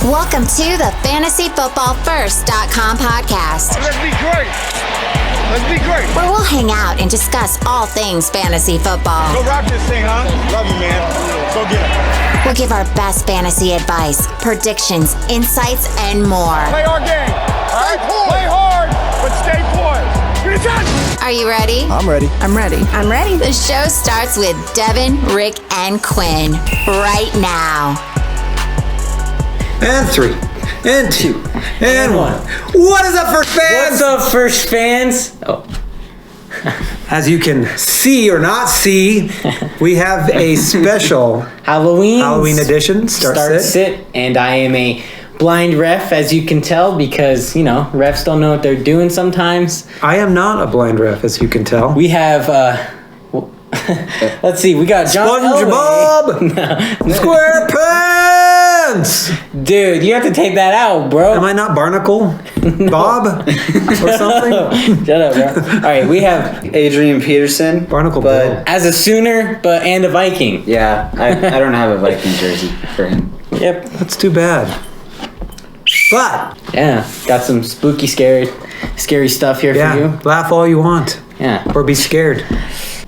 Welcome to the FantasyFootballFirst.com podcast. Let's be great. Let's be great. Where we'll hang out and discuss all things fantasy football. Go rock this thing, huh? Love you, man. Go get it. We'll give our best fantasy advice, predictions, insights, and more. Play our game. All right? Play hard, but stay poised. Get it done. Are you ready? I'm ready. I'm ready. I'm ready. The show starts with Devin, Rick, and Quinn right now. And 3, and 2, and 1. What is up, First fans? What's up, First fans? Oh. As you can see or not see, we have a special Halloween edition. Start sit. And I am a blind ref, as you can tell, because, refs don't know what they're doing sometimes. I am not a blind ref, as you can tell. We have, let's see, we got John SpongeBob! SquarePants! Dude, you have to take that out, bro. Am I not Barnacle? Bob? Or something? Shut up, bro. All right, we have Adrian Peterson. Barnacle but Bill. as a Sooner, and a Viking. Yeah, I don't have a Viking jersey for him. Yep. That's too bad. But, Yeah, got some spooky, scary stuff here for yeah, you. laugh all you want. Yeah. Or be scared.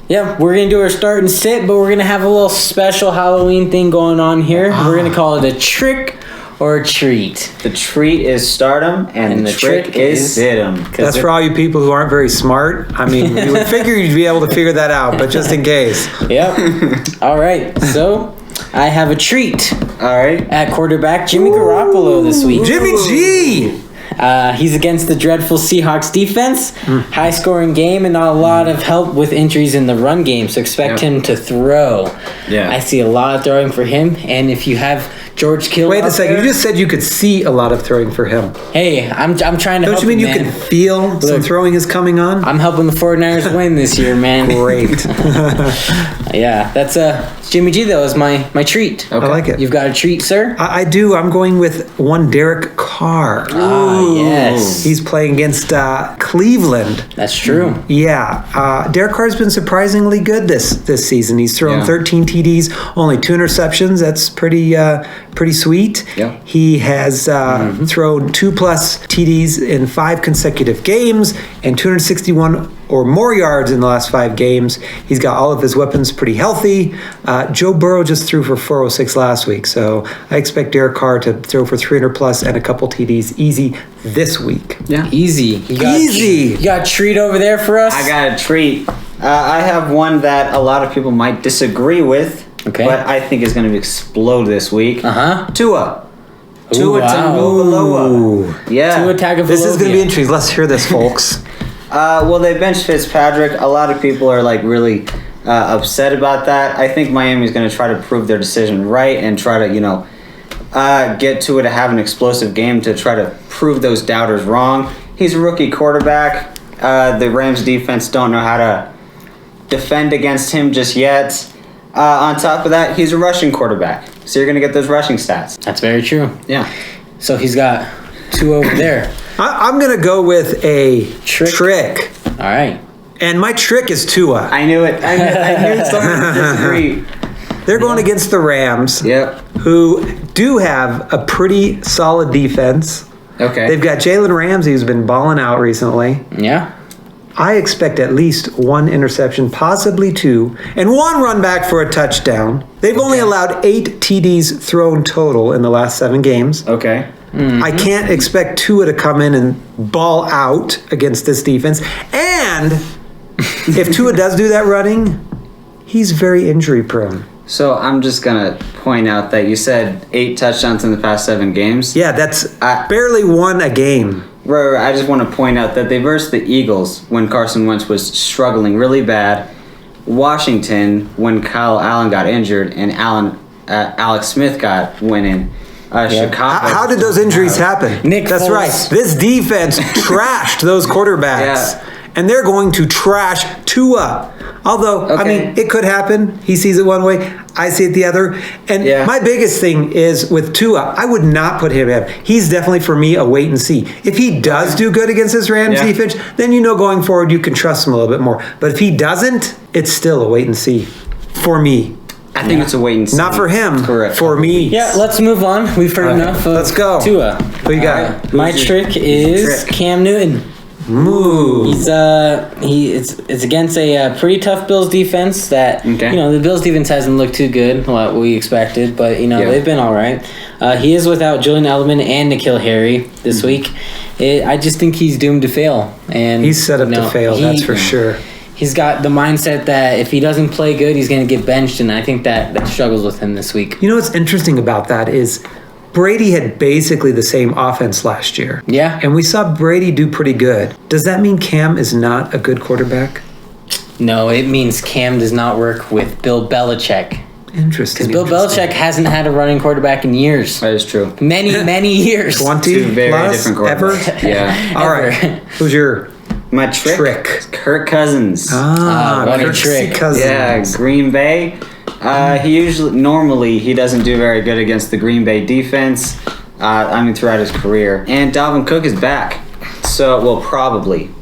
Yeah, we're going to do our start and sit, but we're going to have a little special Halloween thing going on here. We're going to call it a trick or treat. The treat is stardom, and the trick is sit-em. That's for all you people who aren't very smart. I mean, you would figure you'd be able to figure that out, but just in case. Yep. All right, so I have a treat. All right. At quarterback, Jimmy Garoppolo this week. Jimmy G! He's against the dreadful Seahawks defense. High-scoring game and not a lot of help with injuries in the run game, so expect him to throw. Yeah. I see a lot of throwing for him, and if you have George Kittle Wait a out second. there- You just said you could see a lot of throwing for him. Hey, I'm trying to Don't help you mean you man. can feel some Look. throwing is coming on? I'm helping the 49ers win this year, man. Great. Yeah, that's Jimmy G, though, is my treat. I like it. You've got a treat, sir? I do. I'm going with one Derek Carr. Yes. He's playing against Cleveland. That's true. Yeah. Derek Carr's been surprisingly good this season. He's thrown 13 TDs, only 2 interceptions. That's pretty sweet. Yeah. He has thrown 2+ TDs in 5 consecutive games and 261 or more yards in the last 5 games. He's got all of his weapons pretty healthy. Joe Burrow just threw for 406 last week, so I expect Derek Carr to throw for 300+ and a couple TDs easy this week. Yeah. Easy. Easy. You got a treat over there for us? I got a treat. I have one that a lot of people might disagree with, Okay. but I think is going to explode this week. Uh-huh. Tua wow. Tagovailoa. Yeah. Tua Tagovailoa. This is going to be interesting. Let's hear this, folks. Well, they benched Fitzpatrick. A lot of people are really upset about that. I think Miami's going to try to prove their decision right and try to, get Tua to have an explosive game to try to prove those doubters wrong. He's a rookie quarterback. The Rams defense don't know how to defend against him just yet. On top of that, he's a rushing quarterback, so you're going to get those rushing stats. That's very true. Yeah. So he's got 2 over there. I'm going to go with a trick. All right. And my trick is Tua. I knew it. I knew someone would disagree. They're going against the Rams, Yep. who do have a pretty solid defense. Okay. They've got Jalen Ramsey, who's been balling out recently. Yeah. I expect at least 1 interception, possibly 2, and 1 run back for a touchdown. They've only allowed 8 TDs thrown total in the last 7 games. Okay. I can't expect Tua to come in and ball out against this defense. And if Tua does do that running, he's very injury prone. So I'm just going to point out that you said 8 touchdowns in the past 7 games. Yeah, that's barely 1 a game. Right, I just want to point out that they versed the Eagles when Carson Wentz was struggling really bad. Washington when Kyle Allen got injured and Alex Smith went in. Chicago. How did those injuries happen? Nick That's Foles. right. This defense trashed those quarterbacks. Yeah. And they're going to trash Tua. Although, I Okay. mean, it could happen. He sees it one way, I see it the other. And my biggest thing is with Tua, I would not put him in. He's definitely, for me, a wait and see. If he does do good against this Rams defense, then going forward you can trust him a little bit more. But if he doesn't, it's still a wait and see for me. I think it's a wait and see. Not for him. Correct. For me. Yeah, let's move on. We've heard All right, enough of let's go. Tua. Who you got? My trick is trick? Cam Newton. Moo. He's it's against a pretty tough Bills defense that Okay. the Bills defense hasn't looked too good what we expected, but Yeah. they've been all right. He is without Julian Edelman and N'Keal Harry this week. I just think he's doomed to fail, and He's set up to fail, that's for sure. He's got the mindset that if he doesn't play good, he's going to get benched, and I think that struggles with him this week. You know what's interesting about that is Brady had basically the same offense last year. Yeah. And we saw Brady do pretty good. Does that mean Cam is not a good quarterback? No, it means Cam does not work with Bill Belichick. Interesting. Bill Belichick hasn't had a running quarterback in years. That is true. Many years. 20 Two very plus different ever? quarterbacks. Yeah. All right. Who's your My trick? Kirk Cousins. what a Kirk trick. Cousins. Yeah, Green Bay. Normally he doesn't do very good against the Green Bay defense. Throughout his career. And Dalvin Cook is back. So,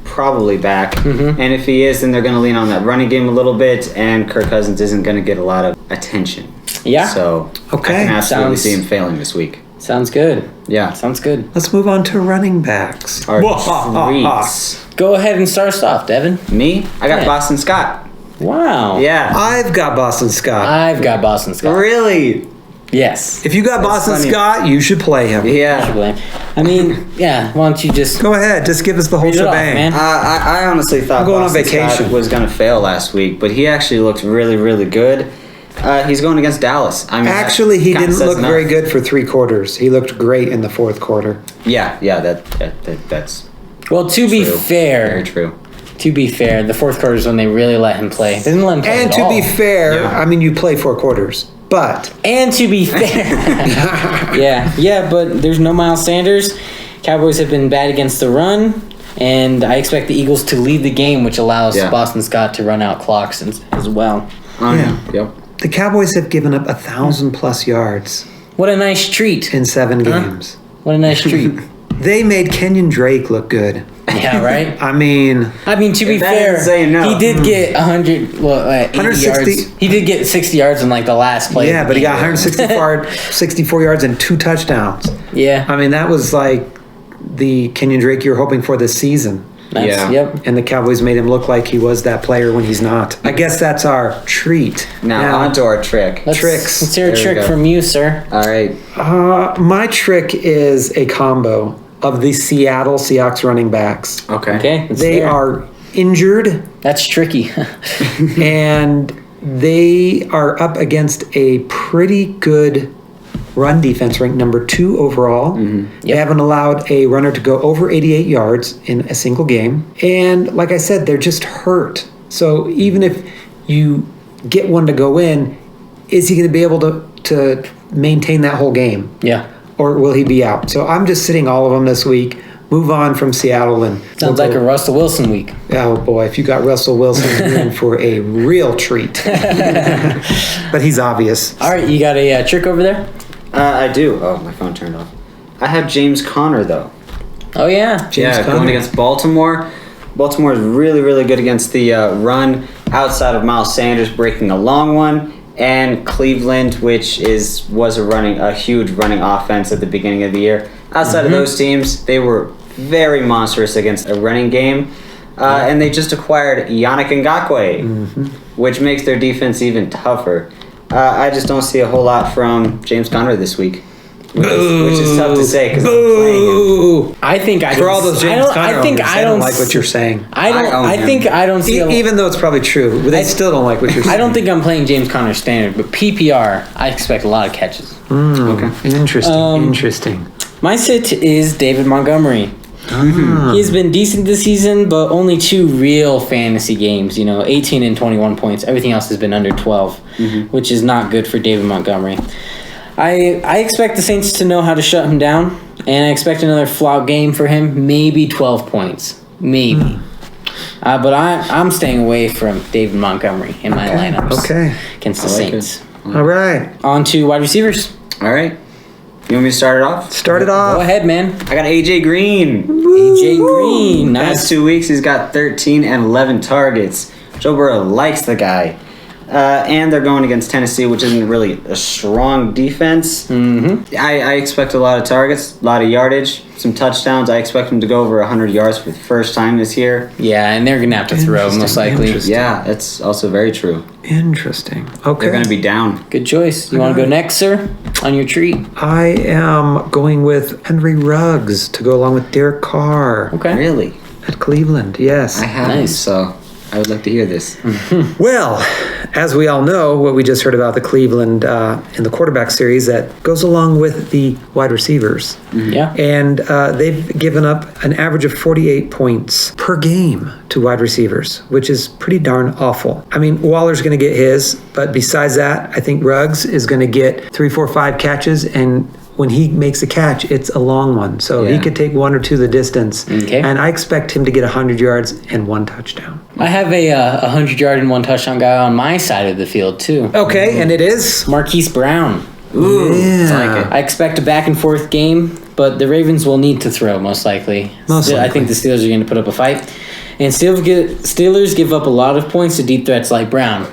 probably back. Mm-hmm. And if he is, then they're going to lean on that running game a little bit, and Kirk Cousins isn't going to get a lot of attention. Yeah. So, Okay. I can absolutely Sounds- see him failing this week. Sounds good. Yeah. Sounds good. Let's move on to running backs. Our treats. Go ahead and start us off, Devin. Me? I got Yeah. Boston Scott. Wow. Yeah. I've got Boston Scott. I've got Boston Scott. Really? Yes. If you got Boston funny. Scott, you should play him. Yeah. I mean, yeah, why don't you just Go ahead. Just give us the whole read it off, shebang. man? I honestly thought I'm going on Boston vacation. Scott was going to fail last week, but he actually looked really, really good. He's going against Dallas. Actually, he that kinda didn't says look enough. very good for 3 quarters. He looked great in the 4th quarter. Yeah, that's Well, to be true. fair, Very true. the fourth quarter is when they really let him play. They didn't let him play And at to all. be fair, Yeah. I mean, you play 4 quarters. But And to be fair, yeah, but there's no Miles Sanders. Cowboys have been bad against the run, and I expect the Eagles to lead the game, which allows Yeah. Boston Scott to run out clocks as well. Yep. the Cowboys have given up 1,000 plus yards What a nice treat! in 7 games. What a nice treat! They made Kenyon Drake look good. Yeah, right. I mean, To be That fair, doesn't say no. he did get 100, 80 160 yards. He did get 60 yards in like the last play. yeah, of the but he got game. 164 yards and 2 touchdowns. Yeah, I mean, that was like the Kenyon Drake you're hoping for this season. Yeah. Yep. And the Cowboys made him look like he was that player when he's not. I guess that's our treat. Now on to our trick. Tricks. Let's hear a There we trick go. from you, sir. All right. My trick is a combo of the Seattle Seahawks running backs. Okay. Okay, it's They there. are injured That's tricky. and they are up against a pretty good run defense, ranked number 2 overall. They haven't allowed a runner to go over 88 yards in a single game. And like I said, they're just hurt. So even if you get one to go in, is he going to be able to maintain that whole game? Yeah. Or will he be out? So I'm just sitting all of them this week. Move on from Seattle and Sounds like a Russell Wilson week. Oh boy, if you got Russell Wilson, you're in for a real treat. But he's obvious. All right, you got a trick over there? I do. Oh, my phone turned off. I have James Conner though. Oh, yeah. James Going Conner. against Baltimore. Baltimore is really, really good against the run outside of Miles Sanders breaking a long one, and Cleveland, which was a huge running offense at the beginning of the year. Outside of those teams, they were very monstrous against a running game, and they just acquired Yannick Ngakoue, which makes their defense even tougher. I just don't see a whole lot from James Conner this week, which is tough to say because I'm playing him. Ooh. I think I For all those James Conner I think owners, I they don't like what you're saying. I don't. I own I him. think I don't see. Even though it's probably true, but they still don't like what you're saying. I don't think I'm playing James Conner standard, but PPR, I expect a lot of catches. Okay. Interesting. Interesting. My sit is David Montgomery. He's been decent this season, but only 2 real fantasy games. 18 and 21 points. Everything else has been under 12, which is not good for David Montgomery. I expect the Saints to know how to shut him down, and I expect another flop game for him. Maybe 12 points, maybe. But I'm staying away from David Montgomery in my lineups. Okay. Against the I like Saints. All right. On to wide receivers. All right. You want me to start it off? Start it Go off. ahead, man. I got AJ Green. AJ Green. Past Nice. 2 weeks, he's got 13 and 11 targets. Joe Burrow likes the guy. and they're going against Tennessee, which isn't really a strong defense. Mm-hmm. I expect a lot of targets, a lot of yardage, some touchdowns. I expect them to go over 100 yards for the first time this year. Yeah, and they're going to have to throw, most likely. Yeah, that's also very true. Interesting. Okay. They're going to be down. Good choice. You want to go next, sir, on your treat? I am going with Henry Ruggs to go along with Derek Carr Okay. Really? at Cleveland. Yes. I haven't, Nice. so I would like to hear this. Well, as we all know, what we just heard about the Cleveland in the quarterback series, that goes along with the wide receivers. Yeah. And they've given up an average of 48 points per game to wide receivers, which is pretty darn awful. I mean, Waller's going to get his, but besides that, I think Ruggs is going to get 3, 4, 5 catches, and when he makes a catch, it's a long one. So he Yeah. could take 1 or 2 the distance. Okay. And I expect him to get 100 yards and 1 touchdown. I have a 100-yard and 1 touchdown guy on my side of the field, too. Okay, and it is? Marquise Brown. Ooh, Yeah. I like it. I expect a back and forth game, but the Ravens will need to throw, most likely. Most I think the Steelers are going to put up a fight. And Steelers give up a lot of points to deep threats like Brown.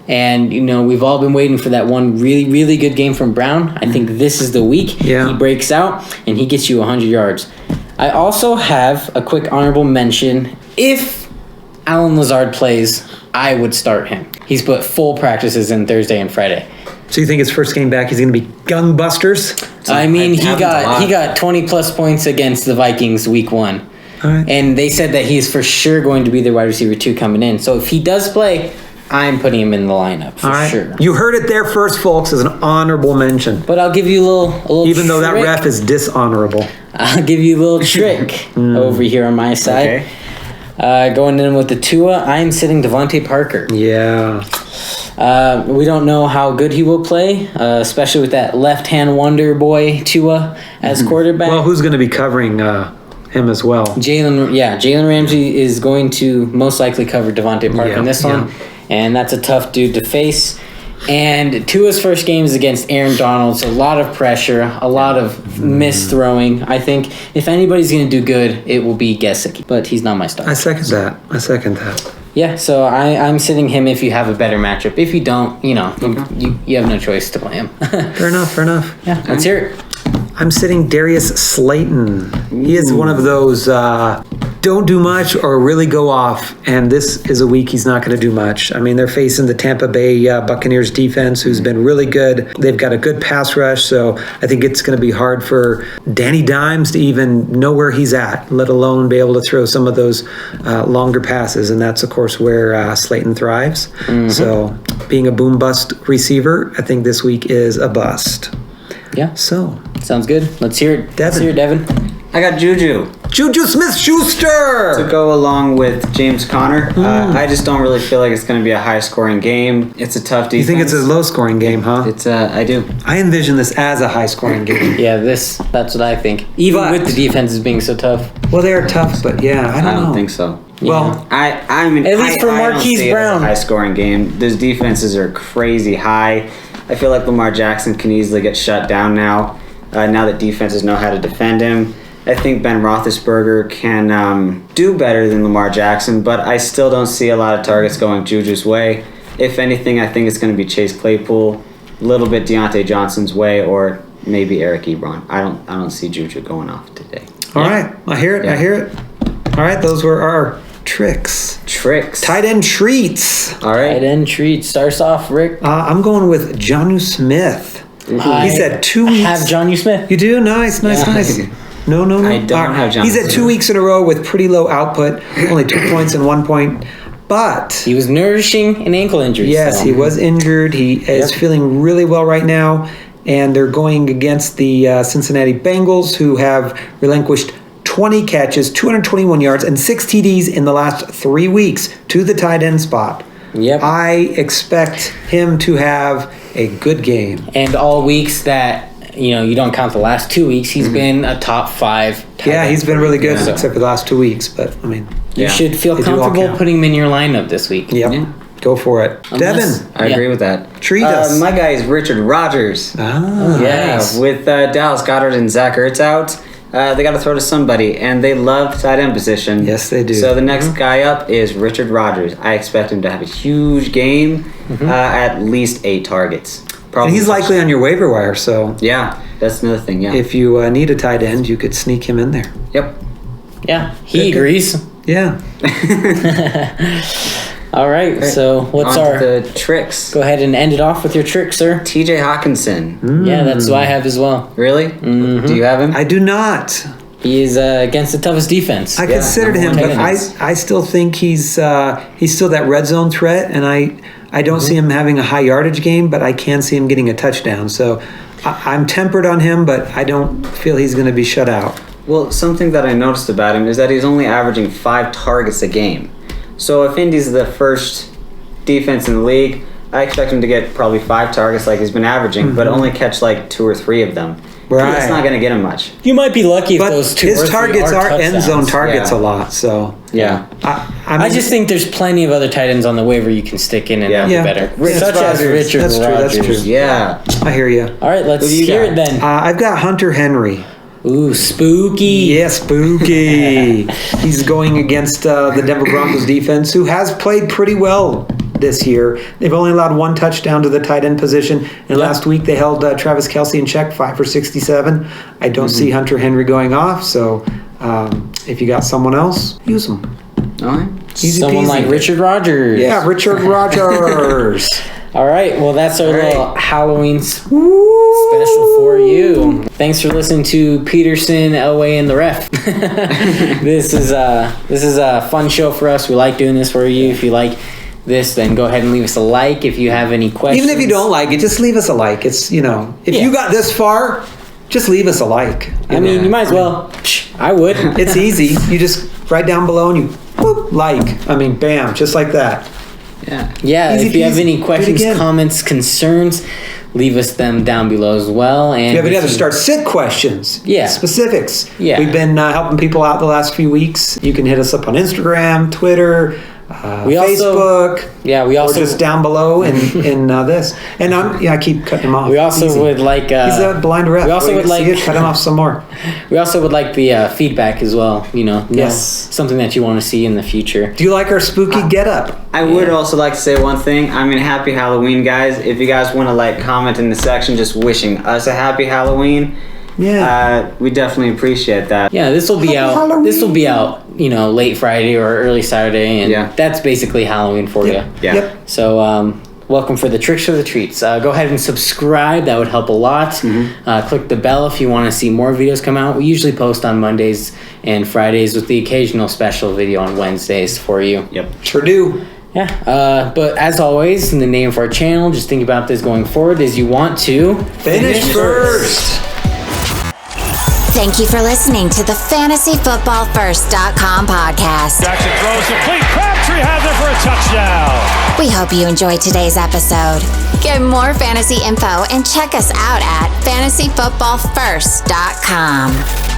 And, you know, we've all been waiting for that one really, really good game from Brown. I think this is the week. Yeah. He breaks out, and he gets you 100 yards. I also have a quick honorable mention. If Alan Lazard plays, I would start him. He's put full practices in Thursday and Friday. So you think his first game back, he's going to be gunbusters? I mean, he happens a lot. got 20-plus points against the Vikings week 1. All right. And they said that he's for sure going to be their wide receiver 2 coming in. So if he does play, I'm putting him in the lineup for All right. sure. You heard it there first, folks, as an honorable mention. But I'll give you a little Even though that trick. ref is dishonorable. I'll give you a little trick over here on my side. Okay. Going in with the Tua, I'm sitting Devontae Parker. Yeah. We don't know how good he will play, especially with that left-hand wonder boy Tua as quarterback. Well, who's going to be covering him as well? Jalen Ramsey is going to most likely cover Devontae Parker Yeah, in this one, yeah. and that's a tough dude to face. And Tua's first game is against Aaron Donald, so a lot of pressure, a lot of misthrowing. I think if anybody's going to do good, it will be Gesicki, but he's not my star. I second that. Yeah, so I'm sitting him if you have a better matchup. If you don't, you know, you have no choice to play him. Fair enough. Yeah, let's hear it. I'm sitting Darius Slayton. He is one of those don't do much or really go off, and this is a week he's not going to do much. I mean, they're facing the Tampa Bay Buccaneers defense, who's been really good. They've got a good pass rush, so I think it's going to be hard for Danny Dimes to even know where he's at, let alone be able to throw some of those longer passes, and that's, of course, where Slayton thrives. So being a boom-bust receiver, I think this week is a bust. Yeah, So, sounds good. Let's hear it. Let's hear it, Devin. I got Juju Juju Smith-Schuster! to go along with James Conner. I just don't really feel like it's going to be a high-scoring game. It's a tough defense. You think it's a low-scoring game, huh? It's I do. I envision this as a high-scoring game. Yeah, that's what I think. Even But- with the defenses being so tough. Well, they are tough, but yeah, I I don't know. don't think so. Well, I mean, At least for I don't Marquise see it as Brown. a high-scoring game. Those defenses are crazy high. I feel like Lamar Jackson can easily get shut down now. Now that defenses know how to defend him, I think Ben Roethlisberger can do better than Lamar Jackson, but I still don't see a lot of targets going Juju's way. If anything, I think it's going to be Chase Claypool, a little bit Deontay Johnson's way, or maybe Eric Ebron. I don't see Juju going off today. all right. I hear it. Yeah. I hear it. All right, those were our tricks. Tricks. Tight end treats. All right. Tight end treat starts off, Rick. I'm going with Jonnu Smith. I He's at 2 weeks. have Jonnu Smith. You do? Nice. Yeah. No. I don't have Jonnu He's at Smith. 2 weeks in a row with pretty low output, only 2 points and 1 point. But He was nourishing an ankle injury. yes, so. he was injured. He is Yep. feeling really well right now, and they're going against the Cincinnati Bengals, who have relinquished 20 catches, 221 yards, and 6 TDs in the last 3 weeks to the tight end spot. Yep. I expect him to have a good game. And all weeks that, you don't count the last 2 weeks, he's been a top 5 tight Yeah, end he's been for really you. good, So except for the last 2 weeks. But I mean, you should feel They do all comfortable count. putting him in your lineup this week. yep, Yeah. go for it. Unless- Devin, I Yeah. agree with that. Treat us. My guy is Richard Rodgers. ah, Yes. With Dallas Goddard and Zach Ertz out, they got to throw to somebody, and they love tight end position. Yes, they do. So the next guy up is Richard Rodgers. I expect him to have a huge game, at least 8 targets. Probably. And he's likely on your waiver wire, so Yeah, that's another thing. Yeah. if you need a tight end, you could sneak him in there. Yep. Yeah, he Good. agrees. Yeah. All right, so what's On our... to the tricks? Go ahead and end it off with your trick, sir. T.J. Hawkinson. Yeah, that's who I have as well. Really? Do you have him? I do not. He is against the toughest defense. I considered him, number but one tight I still think he's still that red zone threat, and I don't see him having a high yardage game, but I can see him getting a touchdown. So I'm tempered on him, but I don't feel he's going to be shut out. Well, something that I noticed about him is that he's only averaging 5 targets a game. So if Indy's the first defense in the league, I expect him to get probably 5 targets like he's been averaging, but only catch like 2 or 3 of them. Right. It's not going to get him much. You might be lucky if But those 2 or his 3 targets are end zone touchdowns. targets Yeah. a lot, so Yeah. I just think there's plenty of other tight ends on the waiver you can stick in and Yeah. be Yeah. better. Rich Such as Rodgers. Richard That's true, that's Rodgers. true. Yeah. I hear you. All right, let's Who do you hear got? it then. I've got Hunter Henry. Ooh, spooky. Yeah, spooky. He's going against the Denver Broncos defense, who has played pretty well this year. They've only allowed 1 touchdown to the tight end position, and last week they held Travis Kelce in check, 5 for 67. I don't see Hunter Henry going off, so if you got someone else, use him. All right. Easy Someone peasy. like Richard Rodgers. Yeah, Richard Rodgers. All right, well, that's our right. little Halloween special for you. Thanks for listening to Peterson, Elway, and the Ref. This is a fun show for us. We like doing this for you. If you like this, then go ahead and leave us a like. If you have any questions, Even if you don't like it, just leave us a like. It's, if Yeah. you got this far, just leave us a like. I mean, you might as well. I would. It's easy. You just right down below and you whoop, like. I mean, bam, just like that. Yeah. Yeah, Easy if you have peasy. any Do it questions, again. comments, concerns, leave us them down below as well. And If you have any we other can- start sit questions, Yeah. specifics. Yeah. We've been helping people out the last few weeks. You can hit us up on Instagram, Twitter, We also- Facebook. Yeah, we also or just down below in this. And I keep cutting him off. we also Easy. would like. He's a blind rep. we also Well, would you see like- it, cut him off some more. We also would like the feedback as well. Yes. something that you want to see in the future. Do you like our spooky getup? I would also like to say one thing. I mean, happy Halloween, guys. If you guys want to comment in the section just wishing us a happy Halloween, Yeah. we definitely appreciate that. Yeah, this will be Happy out. Halloween. This will be out. Late Friday or early Saturday, and Yeah. that's basically Halloween for you. Yeah. Yep. So, welcome for the tricks or the treats. Go ahead and subscribe. That would help a lot. Click the bell if you want to see more videos come out. We usually post on Mondays and Fridays with the occasional special video on Wednesdays for you. Yep. Sure do. Yeah. But as always, in the name of our channel, just think about this going forward is you want to Finish first. Thank you for listening to the FantasyFootballFirst.com podcast. Jackson throws complete. Crabtree has it for a touchdown. We hope you enjoyed today's episode. Get more fantasy info and check us out at FantasyFootballFirst.com.